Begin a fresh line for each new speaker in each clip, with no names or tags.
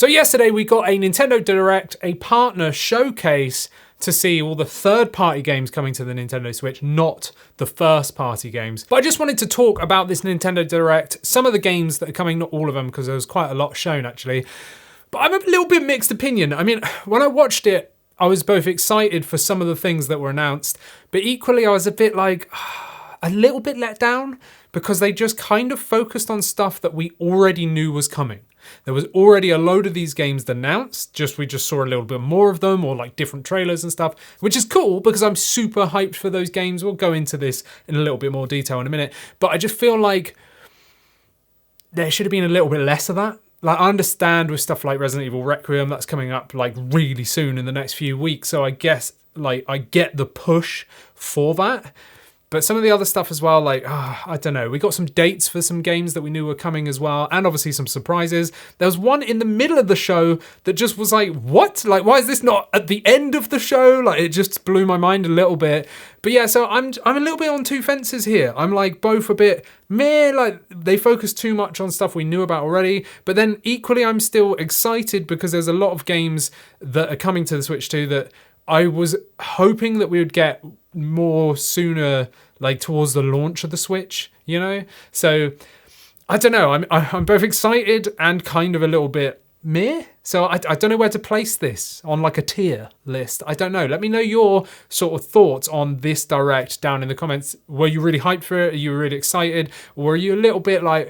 So yesterday we got a Nintendo Direct, a partner showcase to see all the third-party games coming to the Nintendo Switch, not the first-party games. But I just wanted to talk about this Nintendo Direct, some of the games that are coming, not all of them, because there was quite a lot shown actually. But I'm a little bit mixed opinion. I mean, when I watched it, I was both excited for some of the things that were announced, but equally I was a bit like, a little bit let down, because they just kind of focused on stuff that we already knew was coming. There was already a load of these games announced, we just saw a little bit more of them, or like different trailers and stuff, which is cool because I'm super hyped for those games. We'll go into this in a little bit more detail in a minute, but I just feel like there should have been a little bit less of that. Like, I understand with stuff like Resident Evil Requiem, that's coming up like really soon in the next few weeks, so I guess like I get the push for that. But some of the other stuff as well, like, I don't know. We got some dates for some games that we knew were coming as well, and obviously some surprises. There was one in the middle of the show that just was like, what? Like, why is this not at the end of the show? Like, it just blew my mind a little bit. But yeah, so I'm a little bit on two fences here. I'm like both a bit meh, like they focus too much on stuff we knew about already. But then equally, I'm still excited because there's a lot of games that are coming to the Switch too that I was hoping that we would get more sooner, like towards the launch of the Switch, you know? So I don't know, I'm both excited and kind of a little bit meh. So I don't know where to place this on like a tier list. I don't know. Let me know your sort of thoughts on this Direct down in the comments. Were you really hyped for it? Are you really excited? Or are you a little bit like,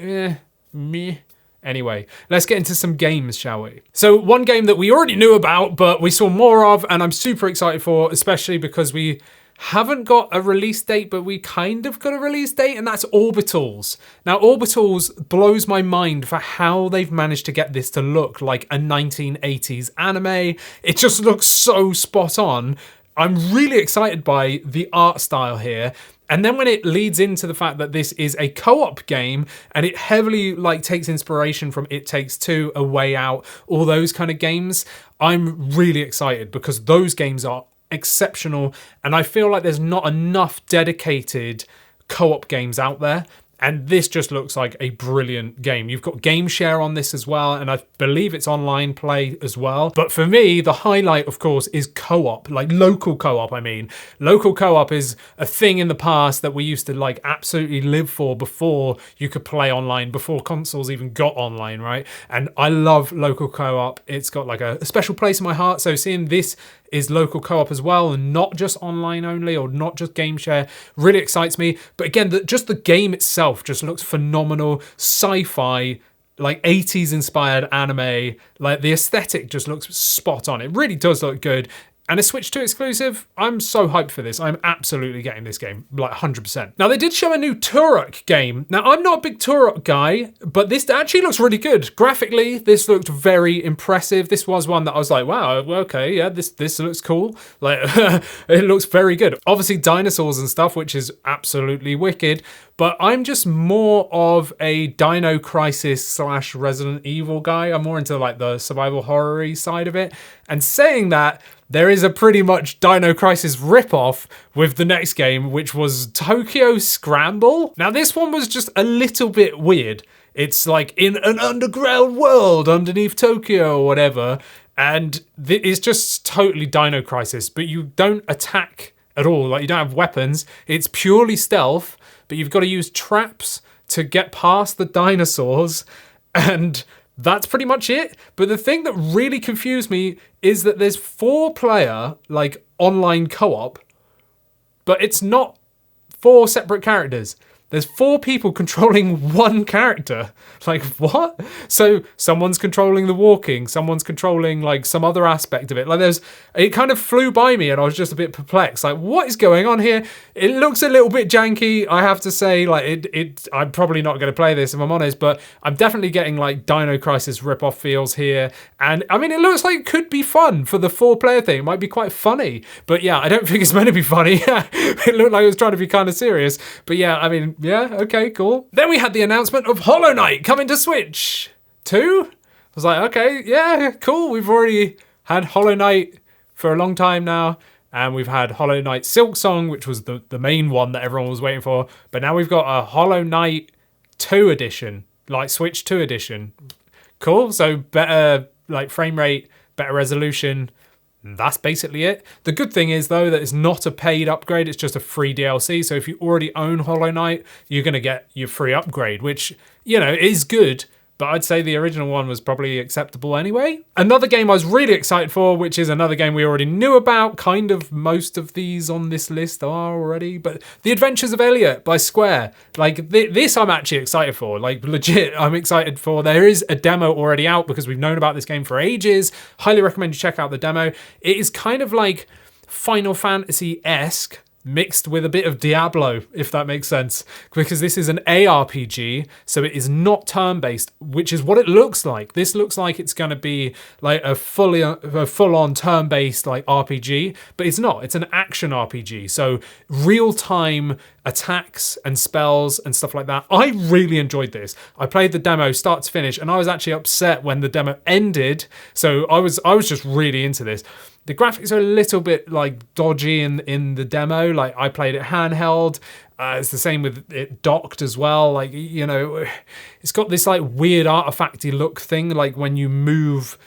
meh? Anyway, let's get into some games, shall we? So one game that we already knew about, but we saw more of, and I'm super excited for, especially because we haven't got a release date, but we kind of got a release date, and that's Orbitals. Now, Orbitals blows my mind for how they've managed to get this to look like a 1980s anime. It just looks so spot on. I'm really excited by the art style here. And then when it leads into the fact that this is a co-op game and it heavily like takes inspiration from It Takes Two, A Way Out, all those kind of games, I'm really excited because those games are exceptional. And I feel like there's not enough dedicated co-op games out there. And this just looks like a brilliant game. You've got game share on this as well, and I believe it's online play as well. But for me, the highlight, of course, is co-op, like local co-op, I mean. Local co-op is a thing in the past that we used to like absolutely live for before you could play online, before consoles even got online, right? And I love local co-op. It's got like a special place in my heart. So seeing this is local co-op as well, and not just online only, or not just game share, really excites me. But again, just the game itself just looks phenomenal. Sci-fi, like 80s inspired anime, like the aesthetic just looks spot on. It really does look good. And a Switch 2 exclusive, I'm so hyped for this. I'm absolutely getting this game, like 100%. Now, they did show a new Turok game. Now, I'm not a big Turok guy, but this actually looks really good. Graphically, this looked very impressive. This was one that I was like, wow, okay, yeah, this looks cool. Like, it looks very good. Obviously, dinosaurs and stuff, which is absolutely wicked. But I'm just more of a Dino Crisis / Resident Evil guy. I'm more into like the survival horror-y side of it. And saying that, there is a pretty much Dino Crisis ripoff with the next game, which was Tokyo Scramble. Now, this one was just a little bit weird. It's like in an underground world underneath Tokyo or whatever. And it's just totally Dino Crisis, but you don't attack at all. Like, you don't have weapons. It's purely stealth, but you've got to use traps to get past the dinosaurs. And that's pretty much it. But the thing that really confused me is that there's 4-player, like, online co-op, but it's not 4 separate characters. There's 4 people controlling one character. Like, what? So someone's controlling the walking, someone's controlling like some other aspect of it. Like it kind of flew by me and I was just a bit perplexed. Like, what is going on here? It looks a little bit janky, I have to say. Like I'm probably not going to play this if I'm honest, but I'm definitely getting like Dino Crisis ripoff feels here. And I mean, it looks like it could be fun for the 4-player thing. It might be quite funny, but yeah, I don't think it's meant to be funny. It looked like it was trying to be kind of serious, but yeah, I mean, yeah, okay, cool. Then we had the announcement of Hollow Knight coming to Switch 2. I was like, okay, yeah, cool. We've already had Hollow Knight for a long time now, and we've had Hollow Knight Silksong, which was the main one that everyone was waiting for. But now we've got a Hollow Knight 2 edition, like Switch 2 edition. Cool, so better like frame rate, better resolution. That's basically it. The good thing is, though, that it's not a paid upgrade. It's just a free DLC. So if you already own Hollow Knight, you're going to get your free upgrade, which, you know, is good. But I'd say the original one was probably acceptable anyway. Another game I was really excited for, which is another game we already knew about. Kind of most of these on this list are already. But The Adventures of Elliot by Square. Like, this I'm actually excited for. Like, legit, I'm excited for. There is a demo already out because we've known about this game for ages. Highly recommend you check out the demo. It is kind of like Final Fantasy-esque, mixed with a bit of Diablo, if that makes sense, because this is an ARPG, so it is not turn-based, which is what it looks like. This looks like it's going to be like a full-on turn-based like RPG, but it's not. It's an action RPG, so real-time attacks and spells and stuff like that. I really enjoyed this. I played the demo start to finish, and I was actually upset when the demo ended, so I was just really into this. The graphics are a little bit like dodgy in the demo. Like, I played it handheld. It's the same with it docked as well. Like, you know, it's got this like weird artifacty look thing. Like when you move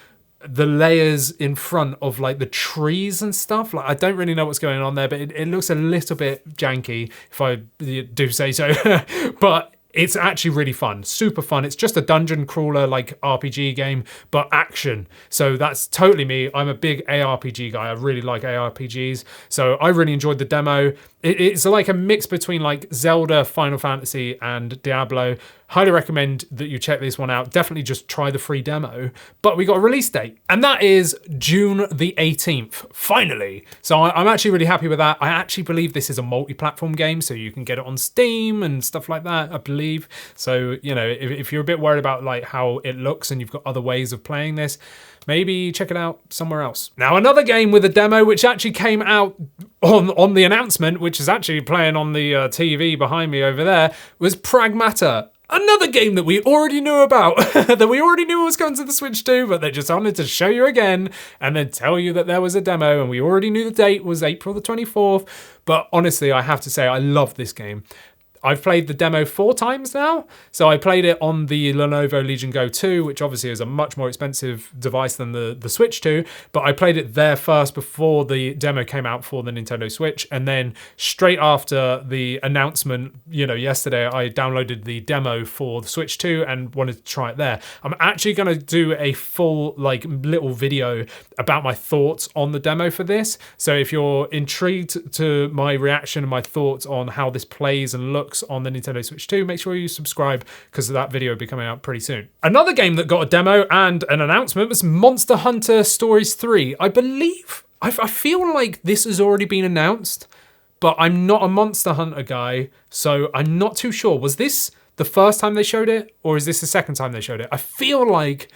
the layers in front of like the trees and stuff. Like, I don't really know what's going on there, but it looks a little bit janky, if I do say so. But it's actually really fun, super fun. It's just a dungeon crawler like RPG game, but action. So that's totally me. I'm a big ARPG guy. I really like ARPGs. So I really enjoyed the demo. It's like a mix between like Zelda, Final Fantasy, and Diablo. Highly recommend that you check this one out. Definitely just try the free demo. But we got a release date, and that is June the 18th, finally. So I'm actually really happy with that. I actually believe this is a multi-platform game, so you can get it on Steam and stuff like that, I believe. So, you know, if you're a bit worried about like how it looks and you've got other ways of playing this, maybe check it out somewhere else. Now, another game with a demo which actually came out on the announcement, which is actually playing on the TV behind me over there, was Pragmata. Another game that we already knew about, that we already knew was coming to the Switch too, but they just wanted to show you again and then tell you that there was a demo, and we already knew the date was April the 24th. But honestly, I have to say, I love this game. I've played the demo 4 times now. So I played it on the Lenovo Legion Go 2, which obviously is a much more expensive device than the Switch 2. But I played it there first before the demo came out for the Nintendo Switch. And then straight after the announcement, you know, yesterday, I downloaded the demo for the Switch 2 and wanted to try it there. I'm actually going to do a full like little video about my thoughts on the demo for this. So if you're intrigued to my reaction and my thoughts on how this plays and looks on the Nintendo Switch 2, make sure you subscribe, because that video will be coming out pretty soon. Another game that got a demo and an announcement was Monster Hunter Stories 3. I believe, I feel like this has already been announced, but I'm not a Monster Hunter guy, so I'm not too sure. Was this the first time they showed it, or is this the second time they showed it? I feel like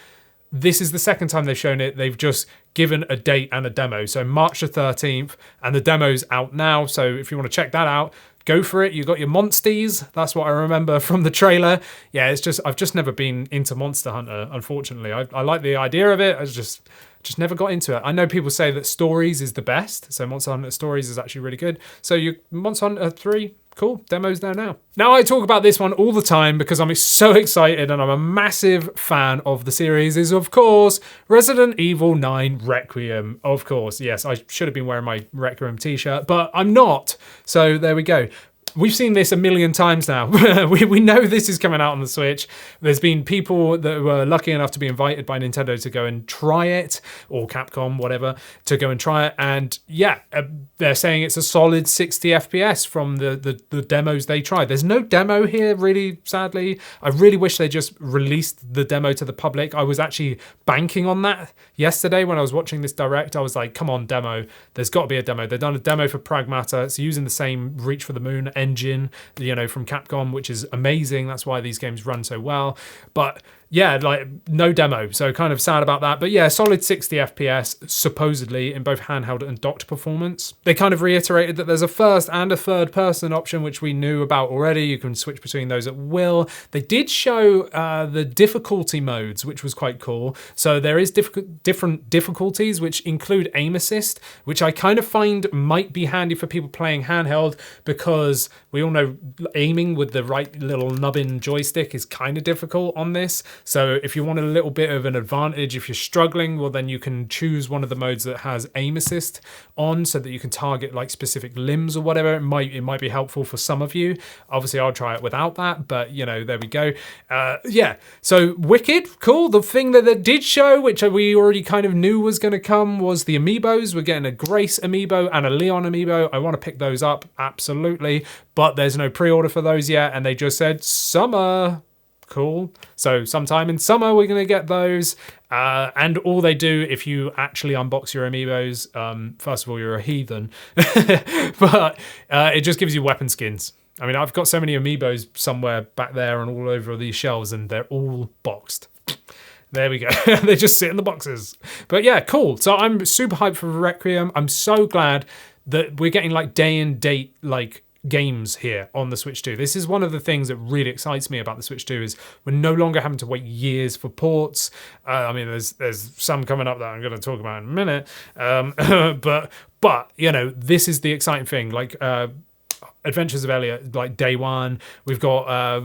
this is the second time they've shown it. They've just given a date and a demo. So March the 13th, and the demo's out now. So if you want to check that out, go for it. You got your monsties. That's what I remember from the trailer. Yeah, it's just, I've just never been into Monster Hunter, unfortunately. I like the idea of it. I just never got into it. I know people say that Stories is the best. So Monster Hunter Stories is actually really good. So you Monster Hunter 3, cool, demo's there now. Now, I talk about this one all the time because I'm so excited and I'm a massive fan of the series, is of course Resident Evil 9 Requiem. Of course, yes, I should have been wearing my Requiem t-shirt, but I'm not. So there we go. We've seen this a million times now. we know this is coming out on the Switch. There's been people that were lucky enough to be invited by Nintendo to go and try it, or Capcom, whatever, to go and try it. And yeah, they're saying it's a solid 60 FPS from the demos they tried. There's no demo here, really, sadly. I really wish they just released the demo to the public. I was actually banking on that yesterday when I was watching this direct. I was like, come on, demo. There's got to be a demo. They've done a demo for Pragmata. It's using the same Reach for the Moon engine, you know, from Capcom, which is amazing. That's why these games run so well. But yeah, like no demo, so kind of sad about that. But yeah, solid 60 FPS supposedly in both handheld and docked performance. They kind of reiterated that there's a first and a third person option, which we knew about already. You can switch between those at will. They did show the difficulty modes, which was quite cool. So there is different difficulties, which include aim assist, which I kind of find might be handy for people playing handheld, because we all know aiming with the right little nubbin joystick is kind of difficult on this. So if you want a little bit of an advantage, if you're struggling, well, then you can choose one of the modes that has aim assist on so that you can target like specific limbs or whatever. It might be helpful for some of you. Obviously, I'll try it without that, but you know, there we go. Yeah, so wicked, cool. The thing that they did show, which we already kind of knew was going to come, was the amiibos. We're getting a Grace amiibo and a Leon amiibo. I want to pick those up, absolutely, but there's no pre-order for those yet, and they just said summer. Cool. So sometime in summer we're going to get those. And all they do, if you actually unbox your amiibos, first of all, you're a heathen, but it just gives you weapon skins. I mean, I've got so many amiibos somewhere back there and all over these shelves, and they're all boxed. There we go. They just sit in the boxes. But yeah, cool. So I'm super hyped for Requiem. I'm so glad that we're getting like day and date like games here on the Switch 2. This is one of the things that really excites me about the Switch 2 is we're no longer having to wait years for ports. I mean, there's some coming up that I'm going to talk about in a minute. But you know, this is the exciting thing. Like Adventures of Elliot, like day one. We've got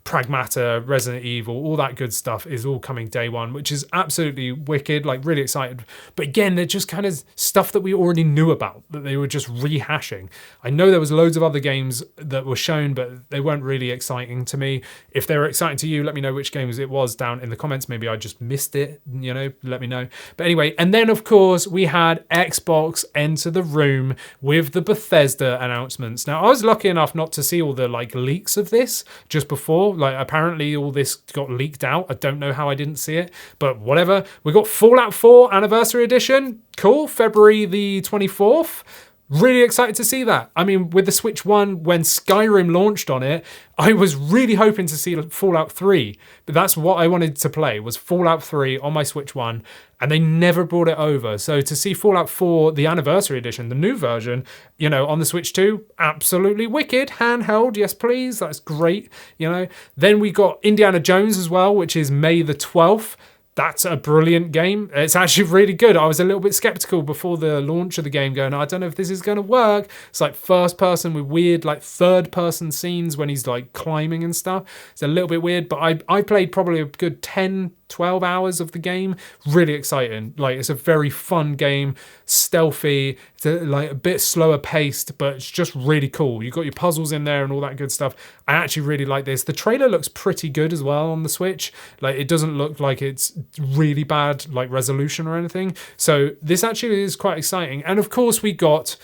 Pragmata, Resident Evil, all that good stuff is all coming day one, which is absolutely wicked, like really excited. But again, they're just kind of stuff that we already knew about, that they were just rehashing. I know there was loads of other games that were shown, but they weren't really exciting to me. If they were exciting to you, let me know which games it was down in the comments. Maybe I just missed it, you know, let me know. But anyway, and then of course we had Xbox enter the room with the Bethesda announcements. Now I was lucky enough not to see all the like leaks of this just before. Like apparently all this got leaked out. I don't know how I didn't see it, but whatever. We got Fallout 4 Anniversary Edition. Cool. February the 24th. Really excited to see that. I mean, with the Switch 1, when Skyrim launched on it, I was really hoping to see Fallout 3. But that's what I wanted to play, was Fallout 3 on my Switch 1. And they never brought it over. So to see Fallout 4, the Anniversary Edition, the new version, you know, on the Switch 2, absolutely wicked. Handheld, yes please. That's great, you know. Then we got Indiana Jones as well, which is May the 12th. That's a brilliant game. It's actually really good. I was a little bit skeptical before the launch of the game going, I don't know if this is going to work. It's like first person with weird like third person scenes when he's like climbing and stuff. It's a little bit weird, but I played probably a good 10, 12 hours of the game. Really exciting. Like it's a very fun game, stealthy, it's like a bit slower paced, but it's just really cool. You've got your puzzles in there and all that good stuff. I actually really like this. The trailer looks pretty good as well on the Switch. Like it doesn't look like it's really bad like resolution or anything. So this actually is quite exciting. And of course we got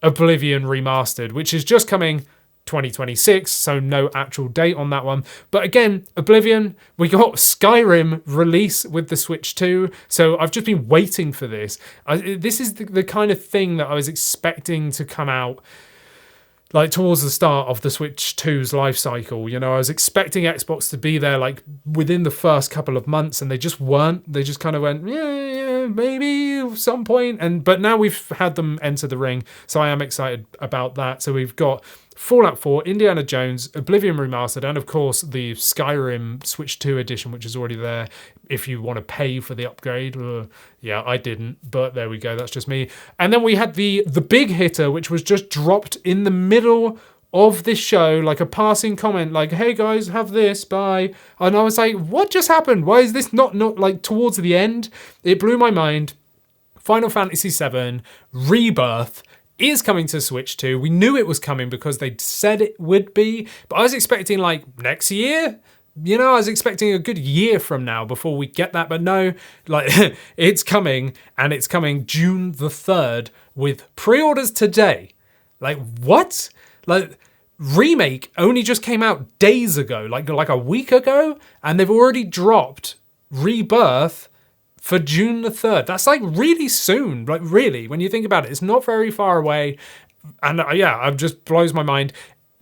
Oblivion Remastered, which is just coming 2026, so no actual date on that one. But again, Oblivion, we got Skyrim release with the Switch 2, so I've just been waiting for this. This is the kind of thing that I was expecting to come out like towards the start of the Switch 2's life cycle. You know, I was expecting Xbox to be there like within the first couple of months, and they just weren't. They just kind of went, yeah, maybe at some point. But now we've had them enter the ring, so I am excited about that. So we've got Fallout 4, Indiana Jones, Oblivion Remastered, and of course the Skyrim Switch 2 edition, which is already there if you want to pay for the upgrade. Yeah, I didn't, but there we go, that's just me. And then we had the big hitter, which was just dropped in the middle of this show, like a passing comment, like, hey guys, have this, bye. And I was like, what just happened? Why is this not like towards the end? It blew my mind. Final Fantasy VII Rebirth is coming to Switch 2. We knew it was coming because they said it would be, but I was expecting like next year. You know, I was expecting a good year from now before we get that, but no, like it's coming, and it's coming June the 3rd with pre-orders today. Like what? Like Remake only just came out days ago, like a week ago, and they've already dropped Rebirth for June the 3rd. That's like really soon, like really, when you think about it, it's not very far away. And yeah, it just blows my mind.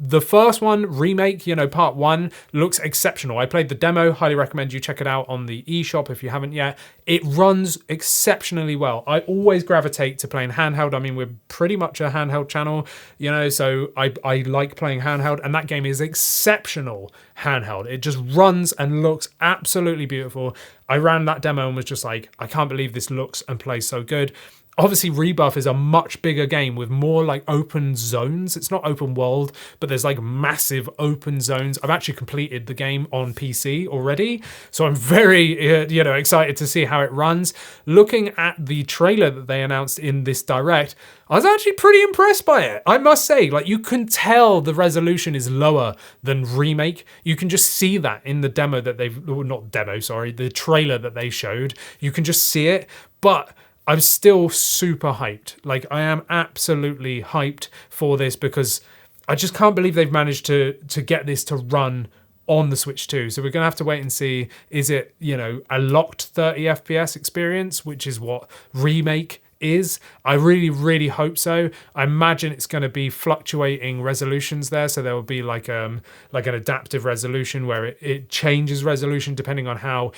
The first one, Remake, you know, part 1, looks exceptional. I played the demo, highly recommend you check it out on the eShop if you haven't yet. It runs exceptionally well. I always gravitate to playing handheld. I mean, we're pretty much a handheld channel, you know, so I like playing handheld, and that game is exceptional handheld. It just runs and looks absolutely beautiful. I ran that demo and was just like, I can't believe this looks and plays so good. Obviously, Rebirth is a much bigger game with more like open zones. It's not open world, but there's like massive open zones. I've actually completed the game on PC already, so I'm very, excited to see how it runs. Looking at the trailer that they announced in this direct, I was actually pretty impressed by it. I must say, like, you can tell the resolution is lower than Remake. You can just see that in the demo that the trailer that they showed. You can just see it, but I'm still super hyped. Like, I am absolutely hyped for this because I just can't believe they've managed to get this to run on the Switch 2. So we're going to have to wait and see, is it, a locked 30 FPS experience, which is what Remake is. I really, really hope so. I imagine it's going to be fluctuating resolutions there. So there will be like an adaptive resolution where it changes resolution depending on how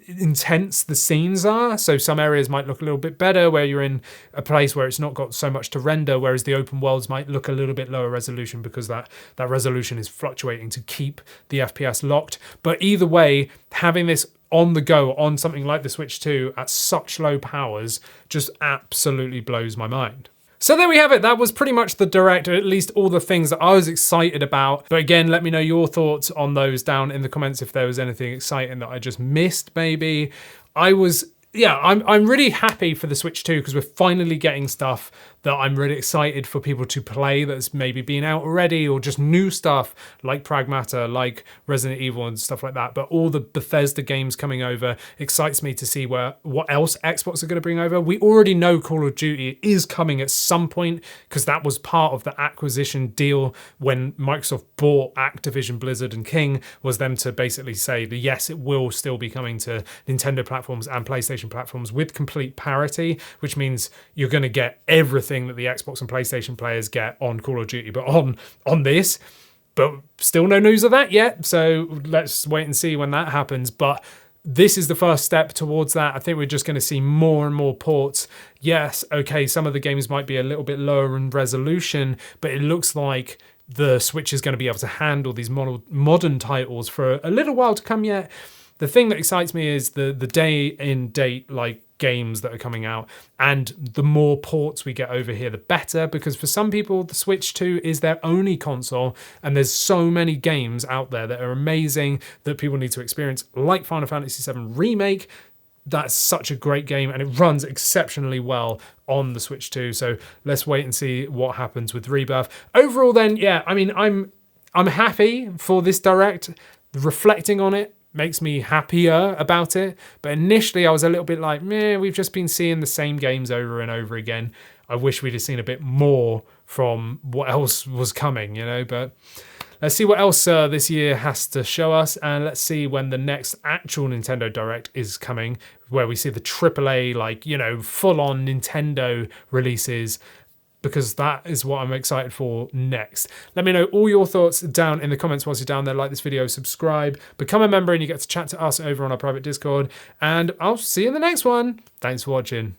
intense the scenes are. So some areas might look a little bit better where you're in a place where it's not got so much to render, whereas the open worlds might look a little bit lower resolution because that resolution is fluctuating to keep the FPS locked. But either way, having this on the go on something like the Switch 2 at such low powers just absolutely blows my mind. So there we have it. That was pretty much the direct, or at least all the things that I was excited about. But again, let me know your thoughts on those down in the comments if there was anything exciting that I just missed maybe. I'm really happy for the Switch 2 because we're finally getting stuff that I'm really excited for people to play that's maybe been out already, or just new stuff like Pragmata, like Resident Evil and stuff like that. But all the Bethesda games coming over excites me to see what else Xbox are going to bring over. We already know Call of Duty is coming at some point because that was part of the acquisition deal when Microsoft bought Activision, Blizzard and King, was them to basically say that yes, it will still be coming to Nintendo platforms and PlayStation platforms with complete parity, which means you're going to get everything that the Xbox and PlayStation players get on Call of Duty, but on this. But still no news of that yet, so let's wait and see when that happens. But this is the first step towards that. I think we're just going to see more and more ports. Yes, okay, some of the games might be a little bit lower in resolution, but it looks like the Switch is going to be able to handle these modern titles for a little while to come yet. The thing that excites me is the day in date like games that are coming out, and the more ports we get over here the better, because for some people the Switch 2 is their only console and there's so many games out there that are amazing that people need to experience, like Final Fantasy VII Remake. That's such a great game and it runs exceptionally well on the Switch 2, so let's wait and see what happens with Rebirth. Overall then, yeah, I mean, I'm happy for this direct. Reflecting on it makes me happier about it, but initially I was a little bit like, meh, we've just been seeing the same games over and over again. I wish we'd have seen a bit more from what else was coming, but let's see what else this year has to show us, and let's see when the next actual Nintendo Direct is coming, where we see the AAA, full-on Nintendo releases, because that is what I'm excited for next. Let me know all your thoughts down in the comments whilst you're down there. Like this video, subscribe, become a member, and you get to chat to us over on our private Discord. And I'll see you in the next one. Thanks for watching.